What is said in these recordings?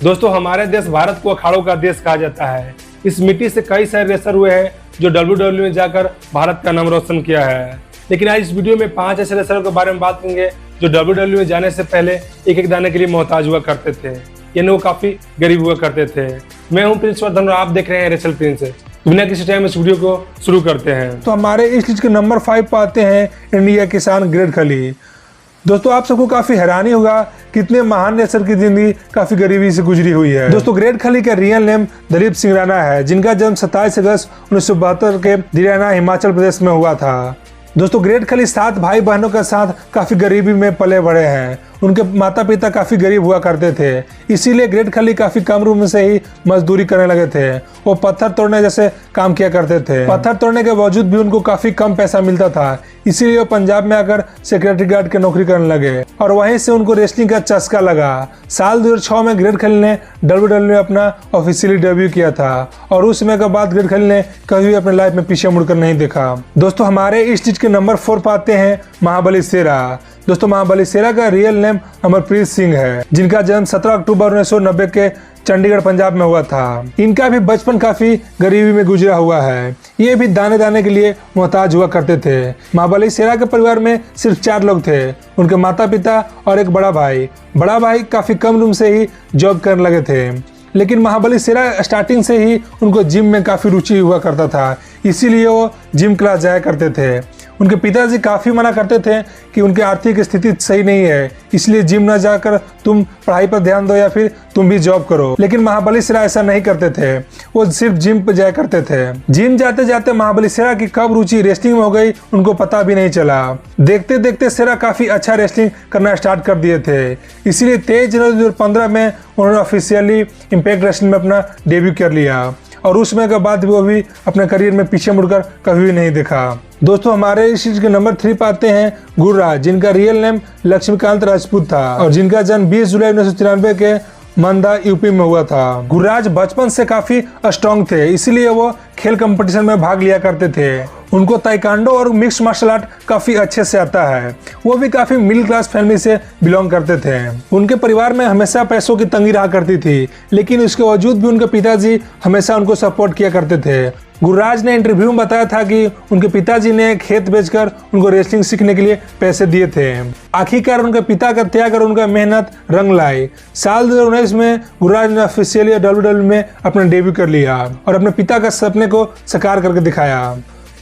दोस्तों हमारे देश भारत को अखाड़ों का देश कहा जाता है। इस मिट्टी से कई सारे रेसलर हुए हैं जो WWE में जाकर भारत का नाम रोशन किया है। लेकिन आज इस वीडियो में 5 ऐसे रेसलर के बारे में बात करेंगे जो WWE में जाने से पहले एक एक दाने के लिए मोहताज हुआ करते थे, यानी वो काफी गरीब हुआ करते थे। मैं हूं प्रिंस वर्धन और आप देख रहे हैं रेसल प्रिंस। बिना किसी टाइम इस वीडियो को शुरू करते हैं। तो हमारे इस लिस्ट के नंबर 5 पर आते हैं इंडिया किसान ग्रेट खली। दोस्तों आप सबको काफी हैरानी होगा कितने महान रेसलर की जिंदगी काफी गरीबी से गुजरी हुई है। दोस्तों ग्रेट खली का रियल नेम दलीप सिंह राणा है, जिनका जन्म 27 अगस्त 1972 के दिराना हिमाचल प्रदेश में हुआ था। दोस्तों ग्रेट खली 7 भाई बहनों के साथ काफी गरीबी में पले बढ़े हैं। उनके माता पिता काफी गरीब हुआ करते थे, इसीलिए ग्रेट खली काफी कम उम्र से ही मजदूरी करने लगे थे। वो पत्थर तोड़ने जैसे काम किया करते थे। पत्थर तोड़ने के बावजूद भी उनको काफी कम पैसा मिलता था, इसीलिए वो पंजाब में आकर सिक्योरिटी गार्ड की नौकरी करने लगे और वहीं से उनको रेसलिंग का चस्का लगा। साल 2006 में ग्रेट खली ने WWE में अपना ऑफिशियली डेब्यू किया था और उस समय के बाद ग्रेट खली ने कभी भी अपने लाइफ में पीछे मुड़कर नहीं देखा। दोस्तों हमारे इस लिस्ट के नंबर 4 पर आते हैं महाबली शेरा। दोस्तों महाबली शेरा का रियल नेम अमरप्रीत सिंह है, जिनका जन्म 17 अक्टूबर 1990 के चंडीगढ़ पंजाब में हुआ था। इनका भी बचपन काफी गरीबी में गुजरा हुआ है। ये भी दाने दाने के लिए मोहताज हुआ करते थे। महाबली शेरा के परिवार में सिर्फ 4 लोग थे, उनके माता पिता और एक बड़ा भाई। बड़ा भाई काफी कम उम्र से ही जॉब करने लगे थे, लेकिन महाबली शेरा स्टार्टिंग से ही उनको जिम में काफी रुचि हुआ करता था, इसीलिए वो जिम क्लास जाया करते थे। उनके पिताजी काफी मना करते थे कि उनकी आर्थिक स्थिति सही नहीं है, इसलिए जिम न जाकर तुम पढ़ाई पर ध्यान दो या फिर तुम भी जॉब करो। लेकिन महाबली शेरा ऐसा नहीं करते थे, वो सिर्फ जिम पर जाया करते थे। जिम जाते जाते महाबली शेरा की कब रुचि रेसलिंग में हो गई उनको पता भी नहीं चला। देखते देखते शेरा काफी अच्छा रेसलिंग करना स्टार्ट कर दिए थे, इसीलिए 23 जनवरी 2015 में उन्होंने ऑफिशियली इम्पैक्ट रेसलिंग में अपना डेब्यू कर लिया और उस समय के बाद वो भी अपने करियर में पीछे मुड़कर कभी भी नहीं देखा। दोस्तों हमारे इस चीज के नंबर 3 पर आते हैं गुर्राज, जिनका रियल नेम लक्ष्मीकांत राजपूत था और जिनका जन्म 20 जुलाई 1993 के मंदा यूपी में हुआ था। गुर्राज बचपन से काफी स्ट्रॉन्ग थे, इसीलिए वो खेल कंपटीशन में भाग लिया करते थे। उनको ताइक्वांडो और मिक्स्ड मार्शल आर्ट काफी अच्छे से आता है। वो भी काफी मिडिल क्लास फैमिली से बिलोंग करते थे। उनके परिवार में हमेशा पैसों की तंगी रहा करती थी, लेकिन उसके बावजूद भी उनके पिताजी हमेशा उनको सपोर्ट किया करते थे। गुर्राज ने इंटरव्यू में बताया था कि उनके पिताजी ने खेत बेचकर उनको रेसलिंग सीखने के लिए पैसे दिए थे। आखिरकार उनके पिता का त्याग और उनका मेहनत रंग लाई। साल 2019 में गुर्राज ने ऑफिशियली WWE में अपना डेब्यू कर लिया और अपने पिता का सपने को साकार करके दिखाया।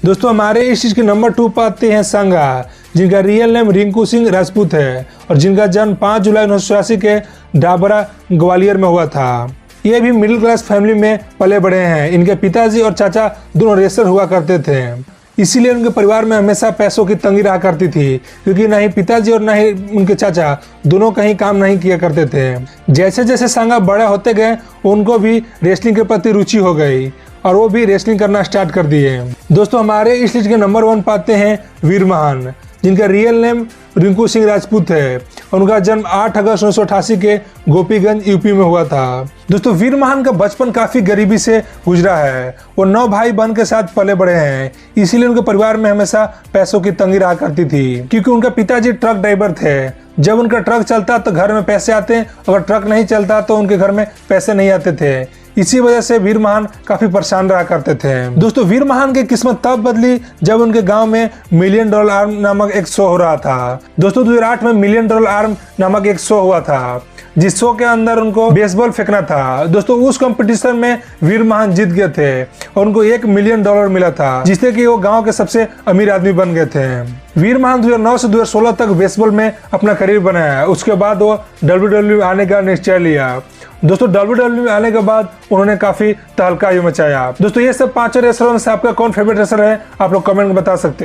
दोस्तों हमारे इस चीज के नंबर 2 पर आते हैं संगा, जिनका रियल नेम रिंकू सिंह राजपूत है और जिनका जन्म 5 जुलाई 1986 के डाबरा ग्वालियर में हुआ था। ये भी मिडिल क्लास फैमिली में पले बढ़े हैं। इनके पिताजी और चाचा दोनों रेसलर हुआ करते थे, इसीलिए उनके परिवार में हमेशा पैसों की तंगी रहा करती थी, क्योंकि ना ही पिताजी और ना ही उनके चाचा दोनों कहीं काम नहीं किया करते थे। जैसे जैसे संगा बड़े होते गए उनको भी रेसलिंग के प्रति रुचि हो गई और वो भी रेसलिंग करना स्टार्ट कर दिए। दोस्तों हमारे इस लिस्ट के नंबर 1 पाते हैं वीर महान, जिनका रियल नेम रिंकू सिंह राजपूत है और उनका जन्म 8 अगस्त 1988 के गोपीगंज यूपी में हुआ था। दोस्तों वीर महान का बचपन काफी गरीबी से गुजरा है। वो 9 भाई बहन के साथ पले बड़े हैं, इसीलिए उनके परिवार में हमेशा पैसों की तंगी रहा करती थी, क्योंकि उनका पिताजी ट्रक ड्राइवर थे। जब उनका ट्रक चलता तो घर में पैसे आते, अगर ट्रक नहीं चलता तो उनके घर में पैसे नहीं आते थे। इसी वजह से वीर महान काफी परेशान रहा करते थे। दोस्तों वीर महान की किस्मत तब बदली जब उनके गांव में $1 मिलियन आर्म नामक एक शो हो रहा था। दोस्तों 2008 में $1 मिलियन आर्म नामक एक शो हुआ था, जिस शो के अंदर उनको बेसबॉल फेंकना था। दोस्तों उस कंपटीशन में वीर महान जीत गए थे और उनको $1 मिलियन मिला था, जिससे कि वो गांव के सबसे अमीर आदमी बन गए थे। वीर महान 2009 से 2016 तक बेसबॉल में अपना करियर बनाया। उसके बाद वो WWE आने का निश्चय लिया। दोस्तों WWE आने के बाद उन्होंने काफी तहलका मचाया। दोस्तों ये सब 5 रेसलरों में से आपका कौन फेवरेट रेसलर है, आप लोग कमेंट में बता सकते हैं।